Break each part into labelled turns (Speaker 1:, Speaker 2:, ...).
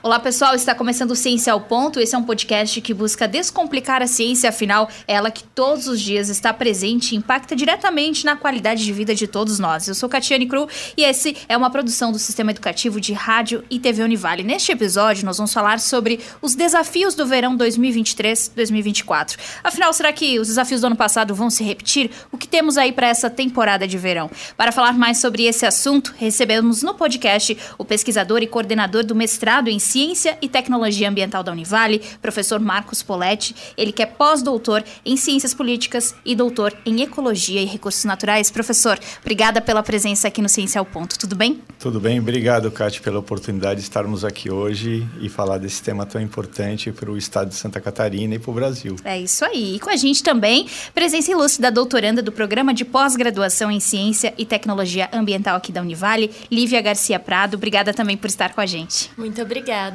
Speaker 1: Olá pessoal, está começando o Ciência ao Ponto. Esse é um podcast que busca descomplicar a ciência, afinal, é ela que todos os dias está presente e impacta diretamente na qualidade de vida de todos nós. Eu sou Catiane Cru e esse é uma produção do Sistema Educativo de Rádio e TV Univale. Neste episódio, nós vamos falar sobre os desafios do verão 2023-2024. Afinal, será que os desafios do ano passado vão se repetir? O que temos aí para essa temporada de verão? Para falar mais sobre esse assunto, recebemos no podcast o pesquisador e coordenador do mestrado em Ciência e Tecnologia Ambiental da Univale, professor Marcos Poletti. Ele que é pós-doutor em Ciências Políticas e doutor em Ecologia e Recursos Naturais. Professor, obrigada pela presença aqui no Ciência ao Ponto. Tudo bem?
Speaker 2: Tudo bem. Obrigado, Cátia, pela oportunidade de estarmos aqui hoje e falar desse tema tão importante para o estado de Santa Catarina e para o Brasil.
Speaker 1: É isso aí. E com a gente também, presença ilustre da doutoranda do Programa de Pós-Graduação em Ciência e Tecnologia Ambiental aqui da Univale, Lívia Garcia Prado. Obrigada também por estar com a gente.
Speaker 3: Muito obrigada.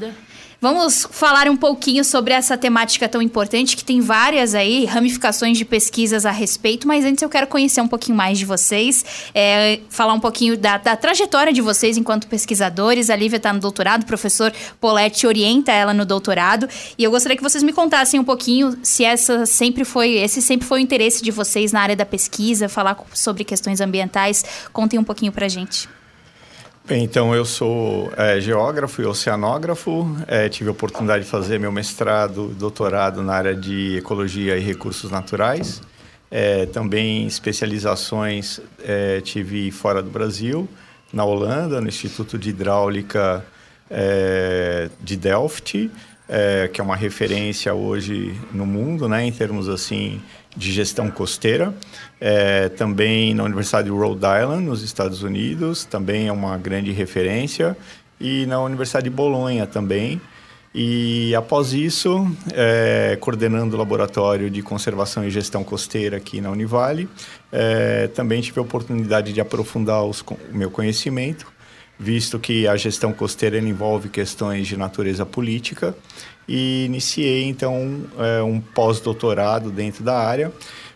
Speaker 1: Vamos falar um pouquinho sobre essa temática tão importante, que tem várias aí ramificações de pesquisas a respeito, mas antes eu quero conhecer um pouquinho mais de vocês, falar um pouquinho da trajetória de vocês enquanto pesquisadores. A Lívia está no doutorado, o professor Poletti orienta ela no doutorado, e eu gostaria que vocês me contassem um pouquinho se esse sempre foi o interesse de vocês na área da pesquisa, falar sobre questões ambientais. Contem um pouquinho pra gente.
Speaker 2: Bem, então eu sou geógrafo e oceanógrafo, tive a oportunidade de fazer meu mestrado, doutorado na área de Ecologia e Recursos Naturais, também especializações tive fora do Brasil, na Holanda, no Instituto de Hidráulica de Delft, que é uma referência hoje no mundo, né, em termos assim de gestão costeira, também na Universidade de Rhode Island, nos Estados Unidos, também é uma grande referência, e na Universidade de Bolonha também. E após isso, coordenando o Laboratório de Conservação e Gestão Costeira aqui na Univale, também tive a oportunidade de aprofundar o meu conhecimento, visto que a gestão costeira envolve questões de natureza política, e iniciei, então, um pós-doutorado dentro da área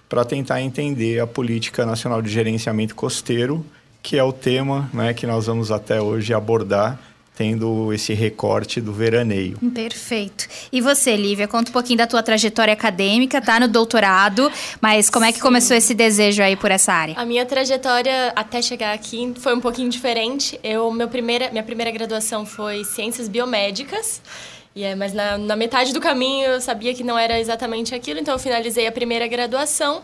Speaker 2: para tentar entender a Política Nacional de Gerenciamento Costeiro, que é o tema, né, que nós vamos até hoje abordar, tendo esse recorte do veraneio.
Speaker 1: Perfeito. E você, Lívia, conta um pouquinho da tua trajetória acadêmica, tá no doutorado, mas como é que começou esse desejo aí por essa área?
Speaker 3: A minha trajetória até chegar aqui foi um pouquinho diferente. Minha primeira graduação foi Ciências Biomédicas, mas na metade do caminho eu sabia que não era exatamente aquilo, então eu finalizei a primeira graduação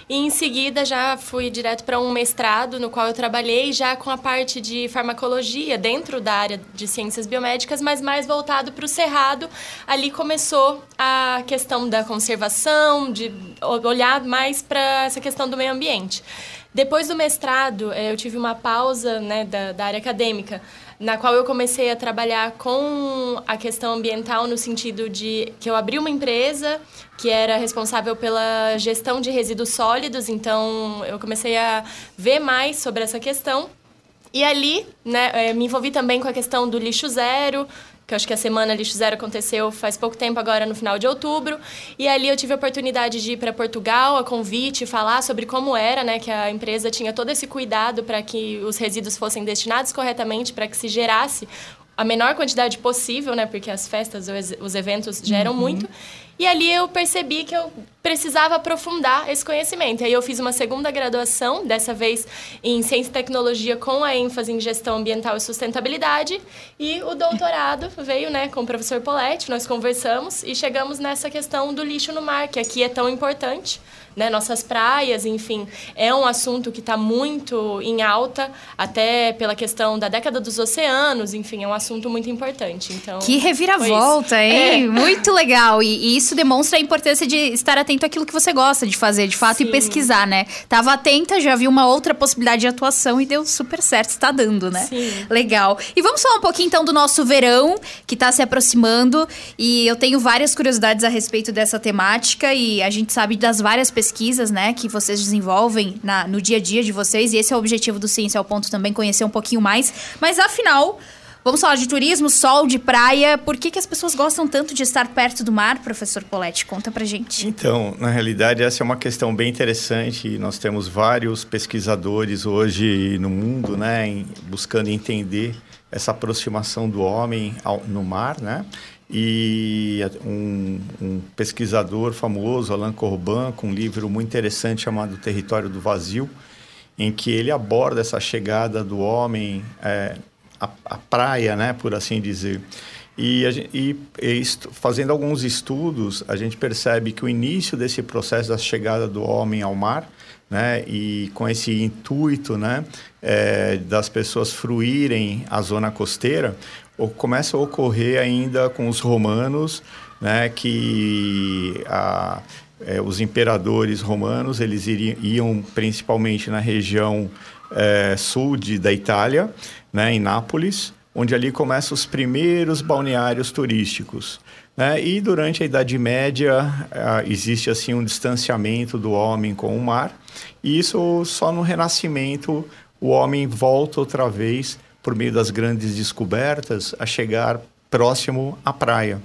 Speaker 3: e em seguida já fui direto para um mestrado no qual eu trabalhei já com a parte de farmacologia dentro da área de ciências biomédicas, mas mais voltado para o cerrado. Ali começou a questão da conservação, de olhar mais para essa questão do meio ambiente. Depois do mestrado, eu tive uma pausa, né, da área acadêmica, na qual eu comecei a trabalhar com a questão ambiental no sentido de que eu abri uma empresa que era responsável pela gestão de resíduos sólidos, então eu comecei a ver mais sobre essa questão. E ali, né, me envolvi também com a questão do lixo zero, que eu acho que a Semana Lixo Zero aconteceu faz pouco tempo, agora no final de outubro. E ali eu tive a oportunidade de ir para Portugal, a convite, falar sobre como era, né, que a empresa tinha todo esse cuidado para que os resíduos fossem destinados corretamente, para que se gerasse a menor quantidade possível, né, porque as festas, os eventos geram muito. E ali eu percebi que eu precisava aprofundar esse conhecimento. Aí eu fiz uma segunda graduação, dessa vez em Ciência e Tecnologia, com a ênfase em Gestão Ambiental e Sustentabilidade. E o doutorado veio, né, com o professor Poletti, nós conversamos e chegamos nessa questão do lixo no mar, que aqui é tão importante, né, nossas praias, enfim, é um assunto que está muito em alta, até pela questão da década dos oceanos, enfim, é um assunto muito importante. Então,
Speaker 1: que reviravolta, hein? Muito legal. E isso demonstra a importância de estar atento àquilo que você gosta de fazer, de fato, e pesquisar, né? Tava atenta, já vi uma outra possibilidade de atuação e deu super certo, está dando, né?
Speaker 3: Sim.
Speaker 1: Legal. E vamos falar um pouquinho, então, do nosso verão, que está se aproximando, e eu tenho várias curiosidades a respeito dessa temática, e a gente sabe das várias pesquisas, né, que vocês desenvolvem no dia a dia de vocês, e esse é o objetivo do Ciência ao Ponto também, conhecer um pouquinho mais. Mas, afinal, Vamos falar de turismo, sol, de praia. Por que as pessoas gostam tanto de estar perto do mar, professor Poletti? Conta pra gente.
Speaker 2: Então, na realidade, essa é uma questão bem interessante. Nós temos vários pesquisadores hoje no mundo, né, buscando entender essa aproximação do homem no mar, né? E um pesquisador famoso, Alain Corbin, com um livro muito interessante chamado Território do Vazio, em que ele aborda essa chegada do homem à praia, né, por assim dizer. E fazendo alguns estudos, a gente percebe que o início desse processo da chegada do homem ao mar, né, e com esse intuito, né, das pessoas fruírem a zona costeira, começa a ocorrer ainda com os romanos, né, que os imperadores romanos eles iam principalmente na região sul da Itália, né, em Nápoles, onde ali começam os primeiros balneários turísticos, né? E durante a Idade Média existe assim um distanciamento do homem com o mar, e isso só no Renascimento o homem volta outra vez, por meio das grandes descobertas, a chegar próximo à praia.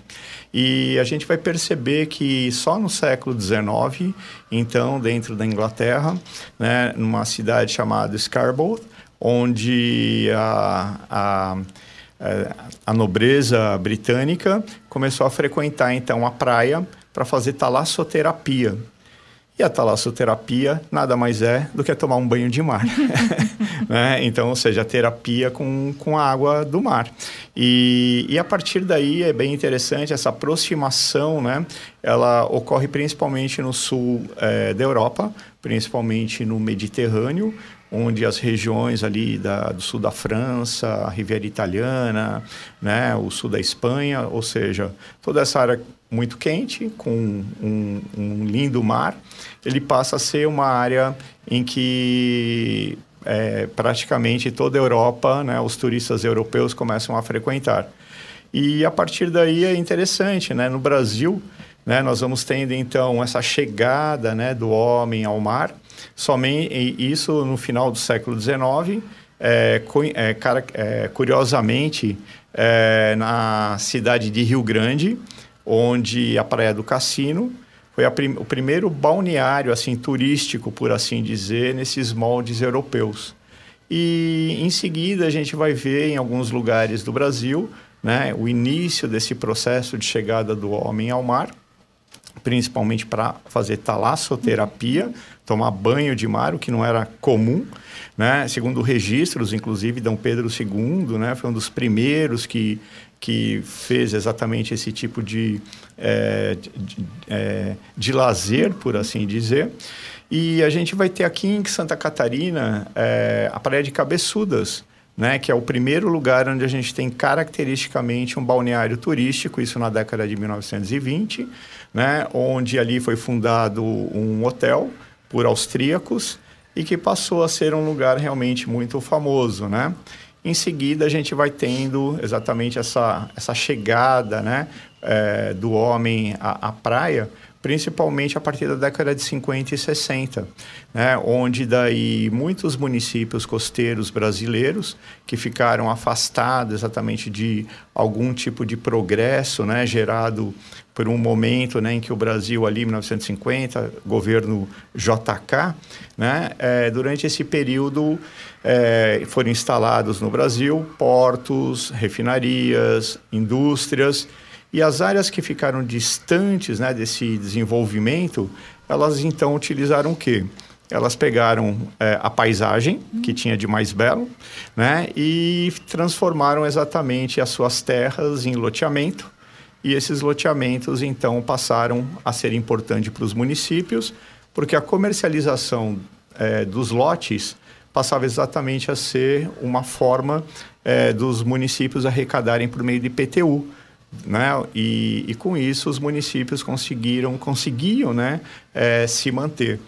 Speaker 2: E a gente vai perceber que só no século XIX, então, dentro da Inglaterra, né, numa cidade chamada Scarborough, onde a nobreza britânica começou a frequentar, então, a praia para fazer talassoterapia. E a talassoterapia nada mais é do que tomar um banho de mar. Né? Então, ou seja, a terapia com a água do mar. E a partir daí é bem interessante essa aproximação, né? Ela ocorre principalmente no sul da Europa, principalmente no Mediterrâneo, onde as regiões ali do sul da França, a Riviera Italiana, né, o sul da Espanha, ou seja, toda essa área muito quente, com um lindo mar, ele passa a ser uma área em que praticamente toda a Europa, né, os turistas europeus começam a frequentar. E a partir daí é interessante, né, no Brasil, né, nós vamos tendo então essa chegada, né, do homem ao mar, somente isso no final do século XIX, curiosamente, na cidade de Rio Grande, onde a Praia do Cassino foi o primeiro balneário assim, turístico, por assim dizer, nesses moldes europeus. E, em seguida, a gente vai ver em alguns lugares do Brasil, né, o início desse processo de chegada do homem ao mar, principalmente para fazer talassoterapia, tomar banho de mar, o que não era comum, né? Segundo registros, inclusive, Dom Pedro II, né, foi um dos primeiros que fez exatamente esse tipo de lazer, por assim dizer. E a gente vai ter aqui em Santa Catarina a Praia de Cabeçudas, né, que é o primeiro lugar onde a gente tem caracteristicamente um balneário turístico, isso na década de 1920, né, onde ali foi fundado um hotel por austríacos e que passou a ser um lugar realmente muito famoso, né? Em seguida, a gente vai tendo exatamente essa chegada, né, do homem à praia, principalmente a partir da década de 50 e 60, né, onde daí muitos municípios costeiros brasileiros que ficaram afastados exatamente de algum tipo de progresso, né, gerado por um momento, né, em que o Brasil ali, em 1950, governo JK, né, durante esse período foram instalados no Brasil portos, refinarias, indústrias, e as áreas que ficaram distantes, né, desse desenvolvimento, elas então utilizaram o quê? Elas pegaram a paisagem, que tinha de mais belo, né, e transformaram exatamente as suas terras em loteamento, e esses loteamentos então passaram a ser importantes para os municípios, porque a comercialização dos lotes passava exatamente a ser uma forma dos municípios arrecadarem por meio de IPTU, né? E com isso os municípios conseguiam, né, se manter.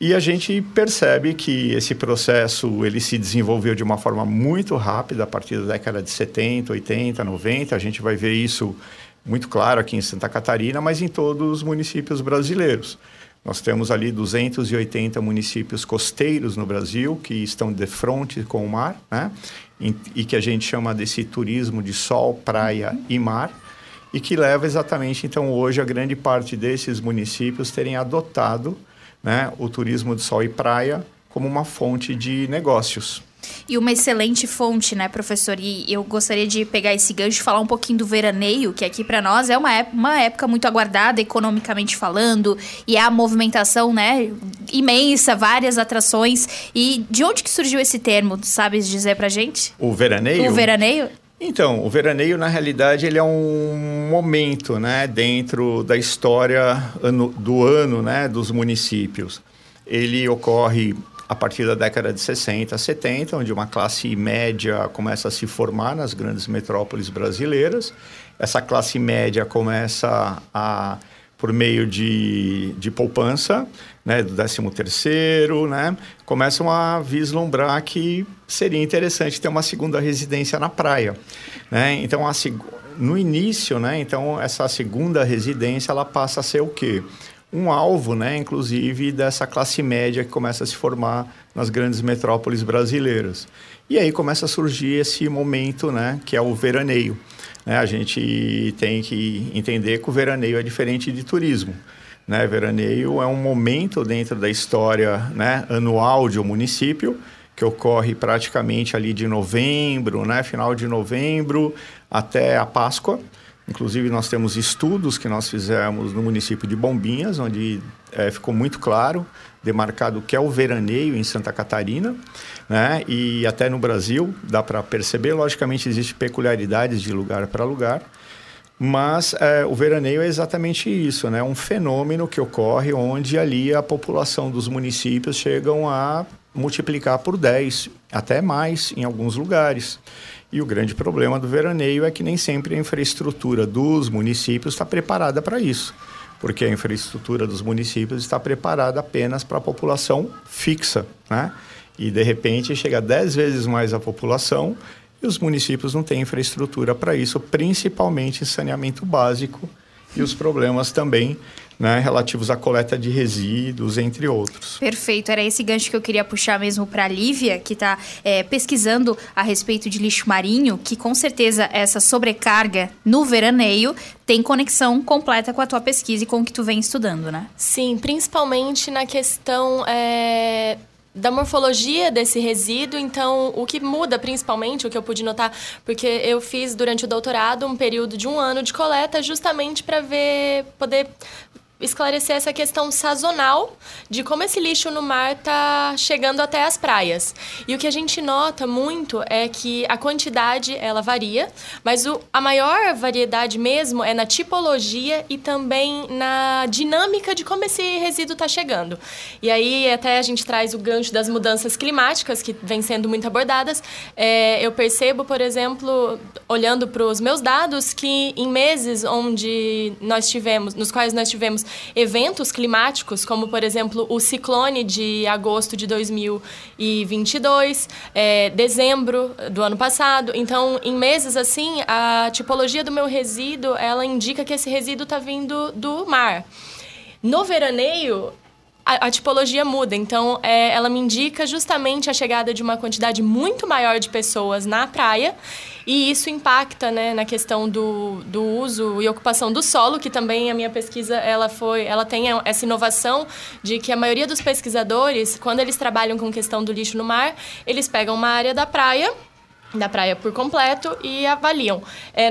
Speaker 2: E a gente percebe que esse processo ele se desenvolveu de uma forma muito rápida a partir da década de 70, 80, 90. A gente vai ver isso muito claro aqui em Santa Catarina, mas em todos os municípios brasileiros. Nós temos ali 280 municípios costeiros no Brasil que estão de frente com o mar, né? E que a gente chama desse turismo de sol, praia e mar, e que leva exatamente, então, hoje, a grande parte desses municípios terem adotado, né, o turismo de sol e praia como uma fonte de negócios.
Speaker 1: E uma excelente fonte, né, professor? E eu gostaria de pegar esse gancho e falar um pouquinho do veraneio, que aqui para nós é uma época muito aguardada, economicamente falando, e é a movimentação, né, imensa, várias atrações. E de onde que surgiu esse termo, sabes dizer pra gente?
Speaker 2: O veraneio?
Speaker 1: O veraneio?
Speaker 2: Então, o veraneio, na realidade, ele é um momento, né, dentro da história do ano, né, dos municípios. Ele ocorre a partir da década de 60, 70, onde uma classe média começa a se formar nas grandes metrópoles brasileiras. Essa classe média começa por meio de poupança, né, do 13º, né, começam a vislumbrar que seria interessante ter uma segunda residência na praia, né? Então, no início, né, então, essa segunda residência, ela passa a ser o quê? Um alvo, né, inclusive, dessa classe média que começa a se formar nas grandes metrópoles brasileiras. E aí começa a surgir esse momento, né, que é o veraneio. A gente tem que entender que o veraneio é diferente de turismo, né? Veraneio é um momento dentro da história, né, anual de um município, que ocorre praticamente ali de novembro, né, final de novembro até a Páscoa. Inclusive, nós temos estudos que nós fizemos no município de Bombinhas, onde ficou muito claro, demarcado o que é o veraneio em Santa Catarina, né? E até no Brasil, dá para perceber, logicamente, existem peculiaridades de lugar para lugar, mas o veraneio é exatamente isso, né? Um fenômeno que ocorre onde ali a população dos municípios chegam a multiplicar por 10, até mais em alguns lugares. E o grande problema do veraneio é que nem sempre a infraestrutura dos municípios está preparada para isso, porque a infraestrutura dos municípios está preparada apenas para a população fixa, né? E, de repente, chega 10 vezes mais a população e os municípios não têm infraestrutura para isso, principalmente em saneamento básico e os problemas também, né, relativos à coleta de resíduos, entre outros.
Speaker 1: Perfeito, era esse gancho que eu queria puxar mesmo para a Lívia, que está pesquisando a respeito de lixo marinho, que com certeza essa sobrecarga no veraneio tem conexão completa com a tua pesquisa e com o que tu vem estudando, né?
Speaker 3: Sim, principalmente na questão da morfologia desse resíduo. Então, o que muda principalmente, o que eu pude notar, porque eu fiz durante o doutorado um período de 1 ano de coleta justamente para poder esclarecer essa questão sazonal de como esse lixo no mar está chegando até as praias. E o que a gente nota muito é que a quantidade, ela varia, mas a maior variedade mesmo é na tipologia e também na dinâmica de como esse resíduo está chegando. E aí até a gente traz o gancho das mudanças climáticas, que vem sendo muito abordadas. Eu percebo, por exemplo, olhando para os meus dados, que em meses nos quais nós tivemos eventos climáticos, como, por exemplo, o ciclone de agosto de 2022, dezembro do ano passado. Então, em meses assim, a tipologia do meu resíduo, ela indica que esse resíduo está vindo do mar. No veraneio, a tipologia muda, então ela me indica justamente a chegada de uma quantidade muito maior de pessoas na praia, e isso impacta, né, na questão do uso e ocupação do solo, que também a minha pesquisa ela tem essa inovação de que a maioria dos pesquisadores, quando eles trabalham com questão do lixo no mar, eles pegam uma área da praia por completo e avaliam.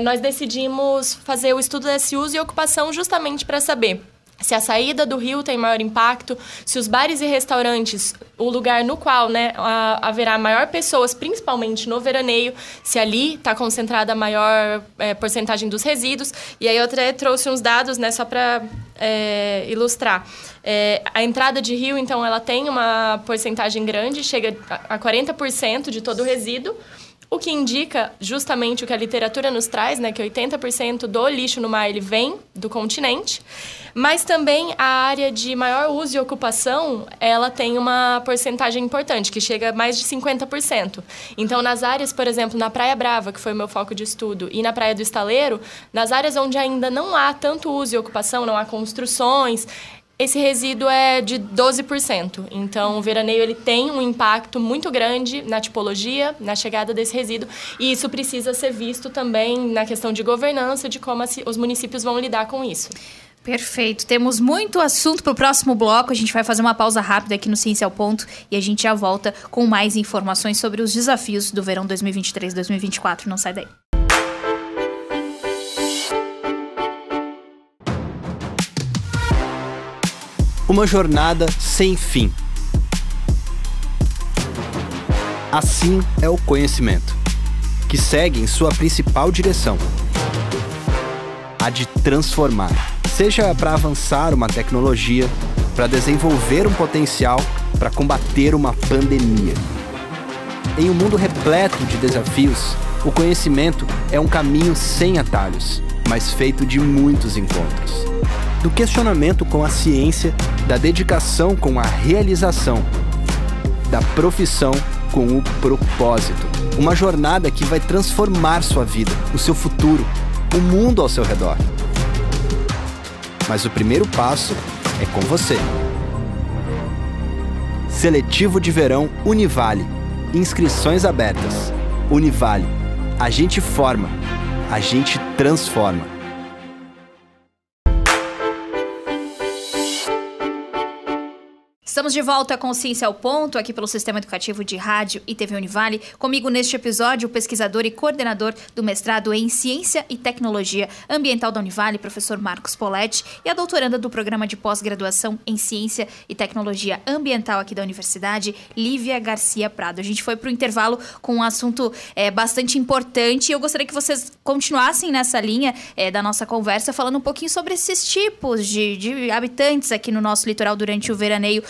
Speaker 3: Nós decidimos fazer o estudo desse uso e ocupação justamente para saber se a saída do rio tem maior impacto, se os bares e restaurantes, o lugar no qual, né, haverá maior pessoas, principalmente no veraneio, se ali está concentrada a maior porcentagem dos resíduos. E aí eu até trouxe uns dados, né, só para ilustrar. A entrada de rio, então, ela tem uma porcentagem grande, chega a 40% de todo o resíduo, o que indica justamente o que a literatura nos traz, né, que 80% do lixo no mar ele vem do continente, mas também a área de maior uso e ocupação, ela tem uma porcentagem importante, que chega a mais de 50%. Então, nas áreas, por exemplo, na Praia Brava, que foi o meu foco de estudo, e na Praia do Estaleiro, nas áreas onde ainda não há tanto uso e ocupação, não há construções, esse resíduo é de 12%. Então, o veraneio ele tem um impacto muito grande na tipologia, na chegada desse resíduo. E isso precisa ser visto também na questão de governança, de como os municípios vão lidar com isso.
Speaker 1: Perfeito. Temos muito assunto para o próximo bloco. A gente vai fazer uma pausa rápida aqui no Ciência ao Ponto e a gente já volta com mais informações sobre os desafios do verão 2023-2024. Não sai daí.
Speaker 4: Uma jornada sem fim. Assim é o conhecimento, que segue em sua principal direção: a de transformar. Seja para avançar uma tecnologia, para desenvolver um potencial, para combater uma pandemia. Em um mundo repleto de desafios, o conhecimento é um caminho sem atalhos, mas feito de muitos encontros. Do questionamento com a ciência, da dedicação com a realização, da profissão com o propósito. Uma jornada que vai transformar sua vida, o seu futuro, o mundo ao seu redor. Mas o primeiro passo é com você. Seletivo de Verão Univale. Inscrições abertas. Univale. A gente forma. A gente transforma.
Speaker 1: Estamos de volta com Ciência ao Ponto, aqui pelo Sistema Educativo de Rádio e TV Univale. Comigo neste episódio, o pesquisador e coordenador do mestrado em Ciência e Tecnologia Ambiental da Univale, professor Marcos Poletti, e a doutoranda do programa de pós-graduação em Ciência e Tecnologia Ambiental aqui da Universidade, Lívia Garcia Prado. A gente foi para o intervalo com um assunto bastante importante e eu gostaria que vocês continuassem nessa linha da nossa conversa, falando um pouquinho sobre esses tipos de habitantes aqui no nosso litoral durante o veraneio.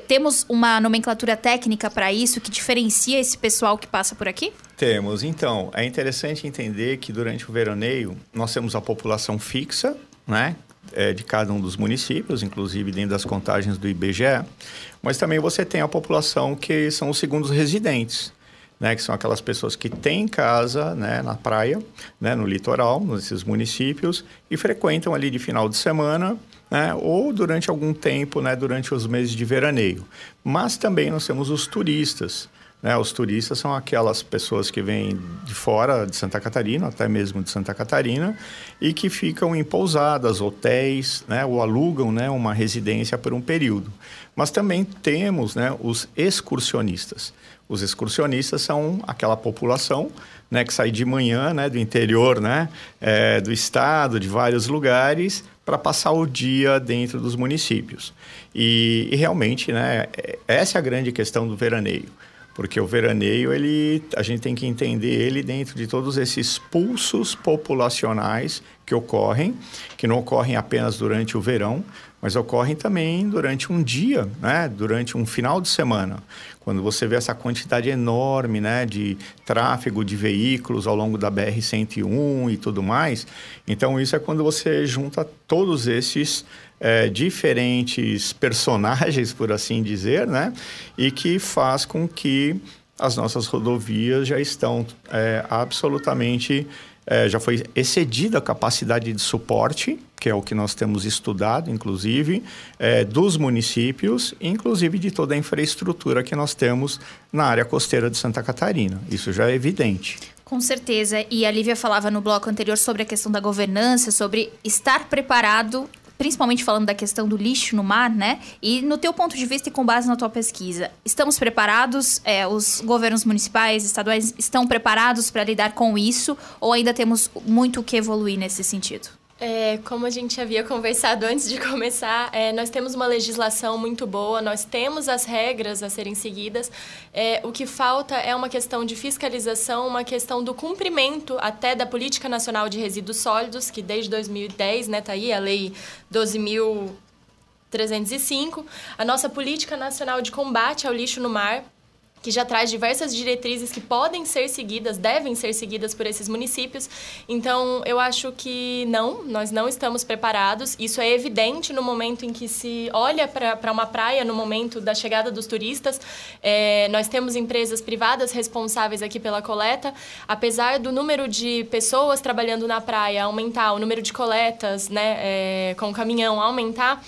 Speaker 1: Temos uma nomenclatura técnica para isso que diferencia esse pessoal que passa por aqui?
Speaker 2: Temos. Então, é interessante entender que durante o veraneio nós temos a população fixa, né, de cada um dos municípios, inclusive dentro das contagens do IBGE, mas também você tem a população que são os segundos residentes, né, que são aquelas pessoas que têm casa, né, na praia, né, no litoral, nesses municípios, e frequentam ali de final de semana, né, ou durante algum tempo, né, durante os meses de veraneio. Mas também nós temos os turistas. Né? Os turistas são aquelas pessoas que vêm de fora de Santa Catarina, até mesmo de Santa Catarina, e que ficam em pousadas, hotéis, né, ou alugam, né, uma residência por um período. Mas também temos, né, os excursionistas. Os excursionistas são aquela população, né, que sai de manhã, né, do interior, né, do estado, de vários lugares, para passar o dia dentro dos municípios. E realmente, né, essa é a grande questão do veraneio. Porque o veraneio, a gente tem que entender ele dentro de todos esses pulsos populacionais que ocorrem, que não ocorrem apenas durante o verão, mas ocorrem também durante um dia, né? Durante um final de semana. Quando você vê essa quantidade enorme, né, de tráfego de veículos ao longo da BR-101 e tudo mais, então isso é quando você junta todos esses diferentes personagens, por assim dizer, né? E que faz com que as nossas rodovias já estão absolutamente... já foi excedida a capacidade de suporte, que é o que nós temos estudado, inclusive, dos municípios, inclusive de toda a infraestrutura que nós temos na área costeira de Santa Catarina. Isso já é evidente.
Speaker 1: Com certeza. E a Lívia falava no bloco anterior sobre a questão da governança, sobre estar preparado, principalmente falando da questão do lixo no mar, né? E no teu ponto de vista e com base na tua pesquisa, estamos preparados? Os governos municipais, estaduais estão preparados para lidar com isso? Ou ainda temos muito o que evoluir nesse sentido?
Speaker 3: Como a gente havia conversado antes de começar, nós temos uma legislação muito boa, nós temos as regras a serem seguidas. O que falta é uma questão de fiscalização, uma questão do cumprimento até da Política Nacional de Resíduos Sólidos, que desde 2010, né, tá aí a Lei 12.305, a nossa Política Nacional de Combate ao Lixo no Mar, que já traz diversas diretrizes que podem ser seguidas, devem ser seguidas por esses municípios. Então, eu acho que nós não estamos preparados. Isso é evidente no momento em que se olha para uma praia, no momento da chegada dos turistas. Nós temos empresas privadas responsáveis aqui pela coleta. Apesar do número de pessoas trabalhando na praia aumentar, o número de coletas, né, com o caminhão aumentar,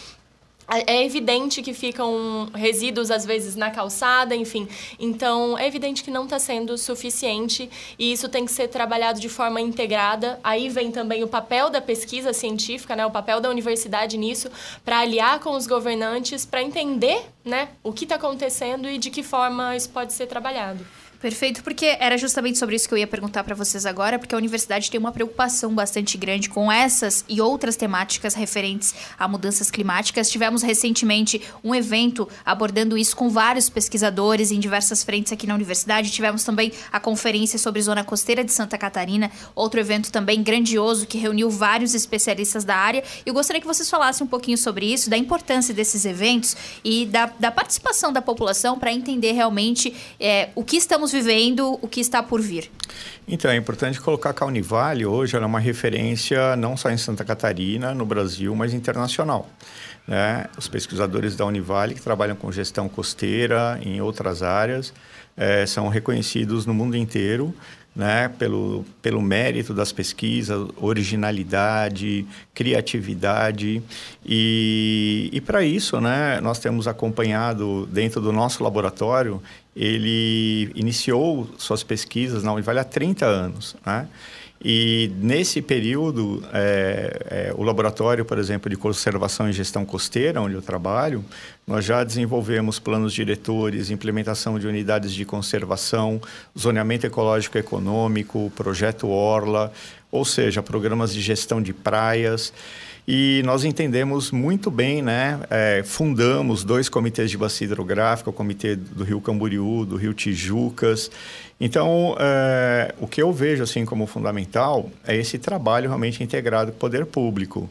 Speaker 3: É evidente que ficam resíduos, às vezes, na calçada, enfim. Então, é evidente que não está sendo suficiente e isso tem que ser trabalhado de forma integrada. Aí vem também o papel da pesquisa científica, né? O papel da universidade nisso, para aliar com os governantes, para entender, né, o que está acontecendo e de que forma isso pode ser trabalhado.
Speaker 1: Perfeito, porque era justamente sobre isso que eu ia perguntar para vocês agora, porque a universidade tem uma preocupação bastante grande com essas e outras temáticas referentes a mudanças climáticas. Tivemos recentemente um evento abordando isso com vários pesquisadores em diversas frentes aqui na universidade. Tivemos também a conferência sobre Zona Costeira de Santa Catarina, outro evento também grandioso que reuniu vários especialistas da área. Eu gostaria que vocês falassem um pouquinho sobre isso, da importância desses eventos e da participação da população para entender realmente o que estamos vivendo, o que está por vir.
Speaker 2: Então, é importante colocar que a Univale hoje ela é uma referência não só em Santa Catarina, no Brasil, mas internacional, né? Os pesquisadores da Univale que trabalham com gestão costeira em outras áreas são reconhecidos no mundo inteiro, né, pelo mérito das pesquisas, originalidade, criatividade e para isso, né, nós temos acompanhado dentro do nosso laboratório. Ele iniciou suas pesquisas na Univale há 30 anos, né? E nesse período, o laboratório, por exemplo, de conservação e gestão costeira, onde eu trabalho, nós já desenvolvemos planos diretores, implementação de unidades de conservação, zoneamento ecológico e econômico, projeto Orla, ou seja, programas de gestão de praias. E nós entendemos muito bem, né? Fundamos 2 comitês de bacia hidrográfica, o comitê do Rio Camboriú, do Rio Tijucas. Então, o que eu vejo assim como fundamental é esse trabalho realmente integrado com o poder público.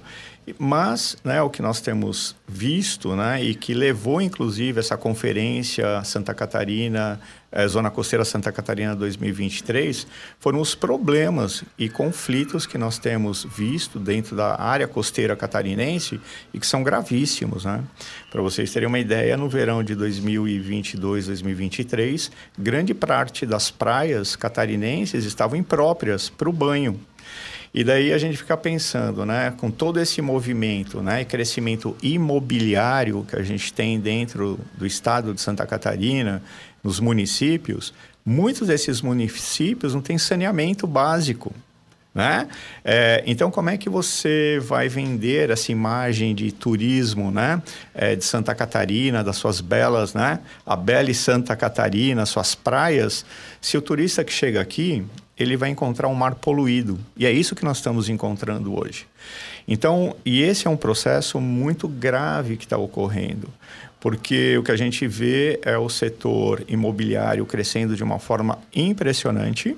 Speaker 2: Mas, né, o que nós temos visto, né, e que levou, inclusive, essa conferência Santa Catarina, Zona Costeira Santa Catarina 2023, foram os problemas e conflitos que nós temos visto dentro da área costeira catarinense e que são gravíssimos, né? Para vocês terem uma ideia, no verão de 2022, 2023, grande parte das praias catarinenses estavam impróprias para o banho. E daí a gente fica pensando, né, com todo esse movimento, né, e crescimento imobiliário que a gente tem dentro do estado de Santa Catarina, nos municípios, muitos desses municípios não têm saneamento básico, né? Então, como é que você vai vender essa imagem de turismo, né, de Santa Catarina, das suas belas, né, a bela Santa Catarina, suas praias, se o turista que chega aqui, ele vai encontrar um mar poluído. E é isso que nós estamos encontrando hoje. Então, e esse é um processo muito grave que está ocorrendo, porque o que a gente vê é o setor imobiliário crescendo de uma forma impressionante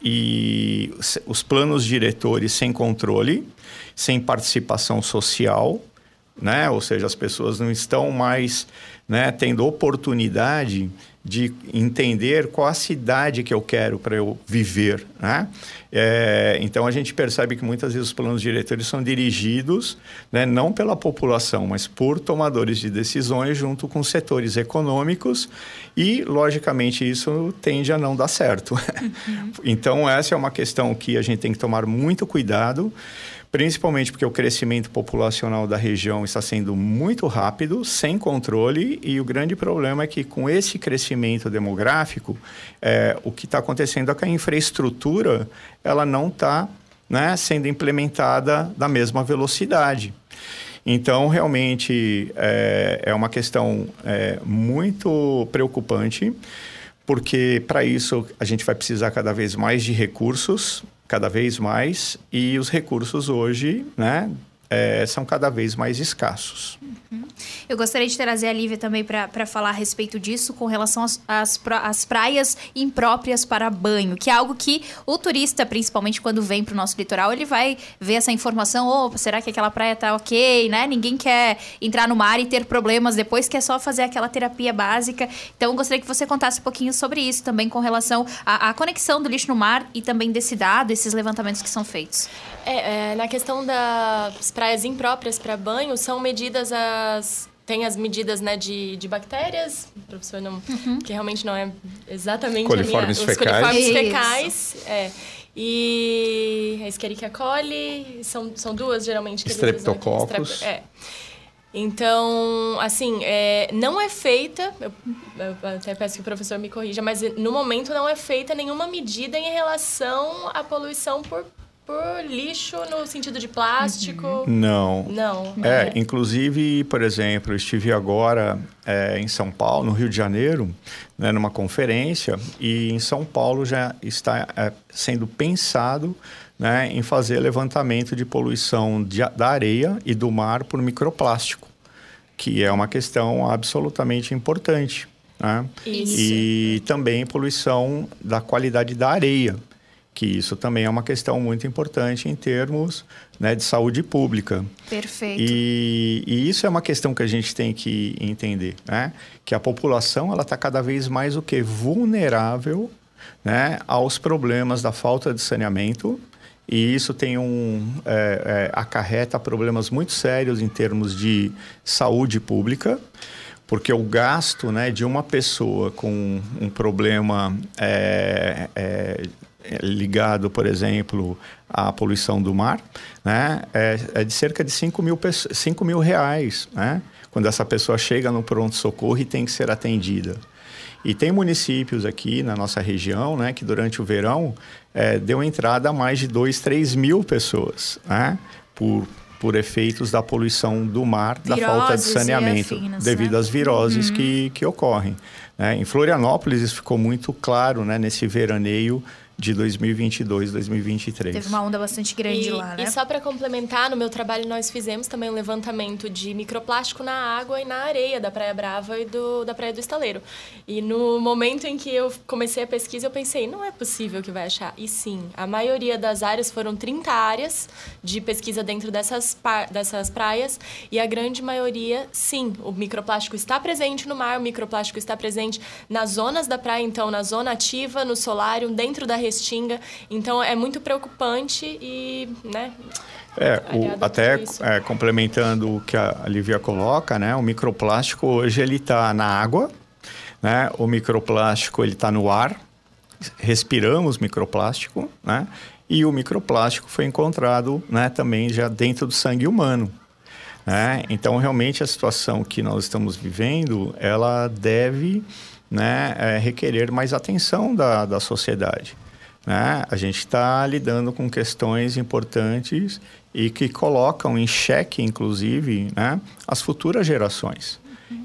Speaker 2: e os planos diretores sem controle, sem participação social, né? Ou seja, as pessoas não estão mais, né, tendo oportunidade de entender qual a cidade que eu quero para eu viver, né? Então, a gente percebe que muitas vezes os planos diretores são dirigidos, né, não pela população, mas por tomadores de decisões junto com setores econômicos e, logicamente, isso tende a não dar certo. Uhum. Então, essa é uma questão que a gente tem que tomar muito cuidado, principalmente porque o crescimento populacional da região está sendo muito rápido, sem controle, e o grande problema é que com esse crescimento demográfico, o que está acontecendo é que a infraestrutura ela não está, né, sendo implementada da mesma velocidade. Então, realmente, é uma questão muito preocupante, porque para isso a gente vai precisar cada vez mais de recursos, cada vez mais, e os recursos hoje, né, são cada vez mais escassos.
Speaker 1: Uhum. Eu gostaria de trazer a Lívia também para falar a respeito disso com relação às praias impróprias para banho, que é algo que o turista, principalmente quando vem para o nosso litoral, ele vai ver essa informação, será que aquela praia tá ok, né? Ninguém quer entrar no mar e ter problemas depois, que é só fazer aquela terapia básica. Então, eu gostaria que você contasse um pouquinho sobre isso também com relação à conexão do lixo no mar e também desse dado, esses levantamentos que são feitos.
Speaker 3: Na questão das praias impróprias para banho, são medidas tem as medidas, né, de bactérias, o professor não, que realmente não é exatamente
Speaker 2: coliformes fecais.
Speaker 3: Coliformes fecais, e a Escherichia coli, são duas geralmente que
Speaker 2: Streptococcus.
Speaker 3: Então, assim, não é feita, eu até peço que o professor me corrija, mas no momento não é feita nenhuma medida em relação à poluição por lixo no sentido de plástico?
Speaker 2: Não.
Speaker 3: Não.
Speaker 2: Inclusive, por exemplo, eu estive agora em São Paulo, no Rio de Janeiro, né, numa conferência, e em São Paulo já está sendo pensado, né, em fazer levantamento de poluição da areia e do mar por microplástico, que é uma questão absolutamente importante, né?
Speaker 3: Isso.
Speaker 2: E também poluição da qualidade da areia, que isso também é uma questão muito importante em termos, né, de saúde pública.
Speaker 1: Perfeito.
Speaker 2: E isso é uma questão que a gente tem que entender, né? Que a população ela está cada vez mais vulnerável, né, aos problemas da falta de saneamento, e isso tem acarreta problemas muito sérios em termos de saúde pública, porque o gasto, né, de uma pessoa com um problema ligado, por exemplo, à poluição do mar, né, é de cerca de 5 mil reais, né, quando essa pessoa chega no pronto-socorro e tem que ser atendida. E tem municípios aqui na nossa região, né, que durante o verão deu entrada a mais de 2-3 mil pessoas, né, por efeitos da poluição do mar, viroses, da falta de saneamento, afins, devido, né, às viroses que ocorrem, né? Em Florianópolis isso ficou muito claro, né, nesse veraneio de 2022, 2023.
Speaker 1: Teve uma onda bastante grande lá, né?
Speaker 3: E só para complementar, no meu trabalho nós fizemos também um levantamento de microplástico na água e na areia da Praia Brava e da Praia do Estaleiro. E no momento em que eu comecei a pesquisa, eu pensei, não é possível que vai achar. E sim, a maioria das áreas, foram 30 áreas de pesquisa dentro dessas praias, e a grande maioria, sim, o microplástico está presente no mar, o microplástico está presente nas zonas da praia, então na zona ativa, no solário, dentro da Restinga. Então, é muito preocupante e, né...
Speaker 2: complementando o que a Lívia coloca, né? O microplástico hoje ele está na água, né? O microplástico ele está no ar, respiramos microplástico, né? E o microplástico foi encontrado, né, também já dentro do sangue humano, né? Então, realmente, a situação que nós estamos vivendo, ela deve, né, requerer mais atenção da sociedade. Né? A gente está lidando com questões importantes e que colocam em xeque, inclusive, né, as futuras gerações.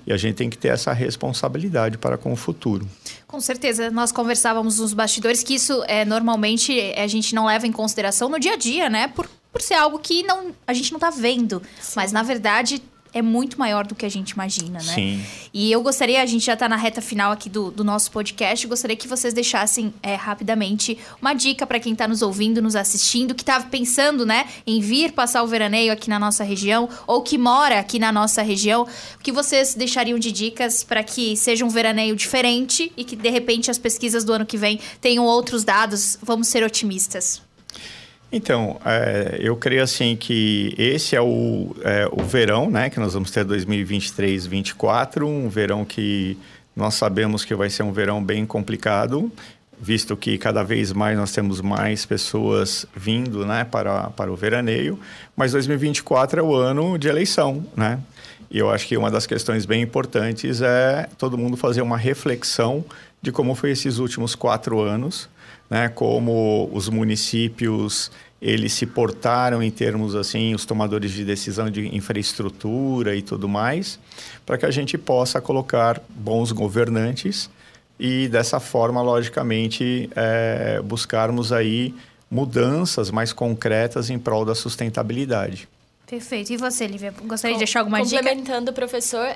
Speaker 2: E a gente tem que ter essa responsabilidade para com o futuro.
Speaker 1: Com certeza. Nós conversávamos nos bastidores que isso, normalmente, a gente não leva em consideração no dia a dia, né? Por ser algo que a gente não está vendo. Sim. Mas, na verdade, é muito maior do que a gente imagina, né?
Speaker 2: Sim.
Speaker 1: E eu gostaria, a gente já está na reta final aqui do nosso podcast, gostaria que vocês deixassem rapidamente uma dica para quem está nos ouvindo, nos assistindo, que está pensando, né, em vir passar o veraneio aqui na nossa região, ou que mora aqui na nossa região. O que vocês deixariam de dicas para que seja um veraneio diferente e que, de repente, as pesquisas do ano que vem tenham outros dados? Vamos ser otimistas.
Speaker 2: Então, eu creio assim que esse é o verão, né, que nós vamos ter 2023-24, um verão que nós sabemos que vai ser um verão bem complicado, visto que cada vez mais nós temos mais pessoas vindo, né, para o veraneio, mas 2024 é o ano de eleição, né? E eu acho que uma das questões bem importantes é todo mundo fazer uma reflexão de como foi esses últimos 4 anos, né, como os municípios eles se portaram em termos assim, os tomadores de decisão de infraestrutura e tudo mais, para que a gente possa colocar bons governantes e dessa forma, logicamente, buscarmos aí mudanças mais concretas em prol da sustentabilidade.
Speaker 1: Perfeito. E você, Lívia? Gostaria de deixar alguma dica?
Speaker 3: Complementando o professor,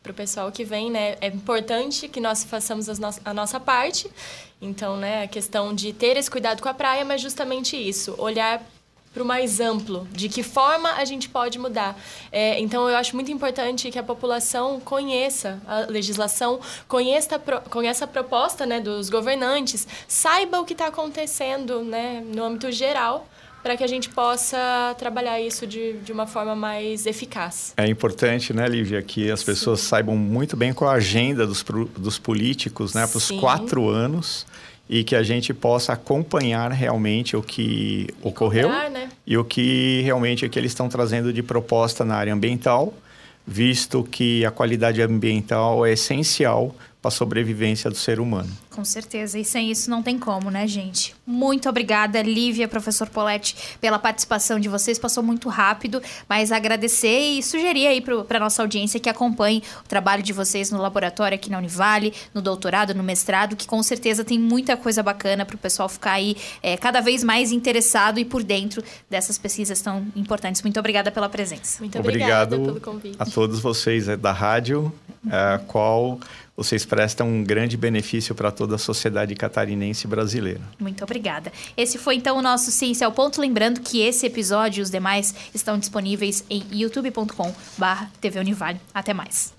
Speaker 3: para o pessoal que vem, né, é importante que nós façamos a nossa parte. Então, né, a questão de ter esse cuidado com a praia, mas justamente isso, olhar para o mais amplo, de que forma a gente pode mudar. Então, eu acho muito importante que a população conheça a legislação, conheça a proposta, né, dos governantes, saiba o que está acontecendo, né, no âmbito geral, para que a gente possa trabalhar isso de uma forma mais eficaz. É
Speaker 2: importante, né, Lívia, que as pessoas saibam muito bem qual a agenda dos políticos, né, para os 4 anos e que a gente possa acompanhar realmente o que ocorreu e o que realmente é que eles estão trazendo de proposta na área ambiental, visto que a qualidade ambiental é essencial para a sobrevivência do ser humano.
Speaker 1: Com certeza, e sem isso não tem como, né, gente? Muito obrigada, Lívia, professor Poletti, pela participação de vocês. Passou muito rápido, mas agradecer e sugerir aí para a nossa audiência que acompanhe o trabalho de vocês no laboratório aqui na Univale, no doutorado, no mestrado, que com certeza tem muita coisa bacana para o pessoal ficar aí cada vez mais interessado e por dentro dessas pesquisas tão importantes. Muito obrigada pela presença.
Speaker 3: Muito obrigada pelo convite.
Speaker 2: A todos vocês da rádio, a qual vocês prestam um grande benefício para toda a sociedade catarinense e brasileira.
Speaker 1: Muito obrigada. Esse foi então o nosso Ciência ao Ponto. Lembrando que esse episódio e os demais estão disponíveis em youtube.com/TV Univale. Até mais.